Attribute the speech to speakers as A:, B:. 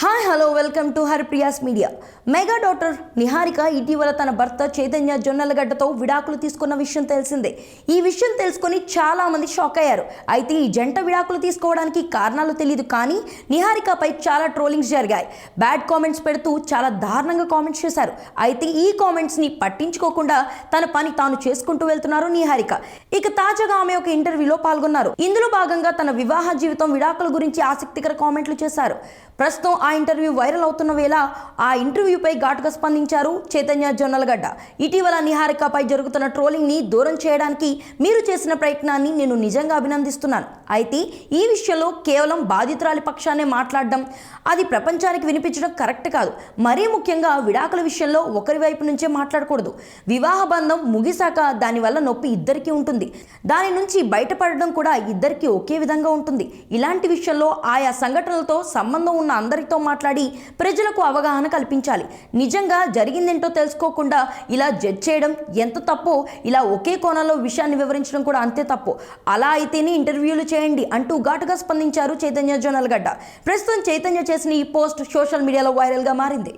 A: Hi hello welcome to Haripriya's media. Mega doctor Niharika ఇటీవల తన భర్త చైతన్య జొన్నలగడ్డతో విడాకులు తీసుకున్న విషయం తెలిసిందే. ఈ విషయం తెలుసుకొని చాలా మంది షాక్ అయ్యారు. అయితే ఈ జంట విడాకులు తీసుకోవడానికి కారణాలు తెలియదు, కానీ నిహారికపై చాలా ట్రోలింగ్స్ జరిగాయి. బ్యాడ్ కామెంట్స్ పెడుతూ చాలా దారుణంగా కామెంట్స్ చేశారు. అయితే ఈ కామెంట్స్ని పట్టించుకోకుండా తన పని తాను చేసుకుంటూ వెళ్తున్నారు నిహారిక. ఇక తాజాగా ఆమె ఒక ఇంటర్వ్యూలో పాల్గొన్నారు. ఇందులో భాగంగా తన వివాహ జీవితం విడాకుల గురించి ఆసక్తికర కామెంట్లు చేశారు. ప్రస్తుతం ఆ ఇంటర్వ్యూ వైరల్ అవుతున్న వేళ ఆ ఇంటర్వ్యూపై ఘాటుగా స్పందించారు చైతన్య జొన్నలగడ్డ. ఇటీవల నిహారికపై జరుగుతున్న ట్రోలింగ్ని దూరం చేయడానికి మీరు చేసిన ప్రయత్నాన్ని నేను నిజంగా అభినందిస్తున్నాను. అయితే ఈ విషయంలో కేవలం బాధితురాలి పక్షాన్నే మాట్లాడడం, అది ప్రపంచానికి వినిపించడం కరెక్ట్ కాదు. మరీ ముఖ్యంగా విడాకుల విషయంలో ఒకరి వైపు నుంచే మాట్లాడకూడదు. వివాహ బంధం ముగిశాక దానివల్ల నొప్పి ఇద్దరికీ ఉంటుంది. దాని నుంచి బయటపడడం కూడా ఇద్దరికీ ఒకే విధంగా ఉంటుంది. ఇలాంటి విషయంలో ఆయా సంఘటనలతో సంబంధం ఉన్న అందరితో మాట్లాడి ప్రజలకు అవగాహన కల్పించాలి. నిజంగా జరిగిందేంటో తెలుసుకోకుండా ఇలా జడ్జ్ చేయడం ఎంత తప్పో, ఇలా ఒకే కోణంలో విషయాన్ని వివరించడం కూడా అంతే తప్పు. అలా అయితేనే ఇంటర్వ్యూలు చేయండి అంటూ ఘాటుగా స్పందించారు చైతన్య జొన్నలగడ్డ. ప్రస్తుతం చైతన్య చేసిన ఈ పోస్ట్ సోషల్ మీడియాలో వైరల్గా మారింది.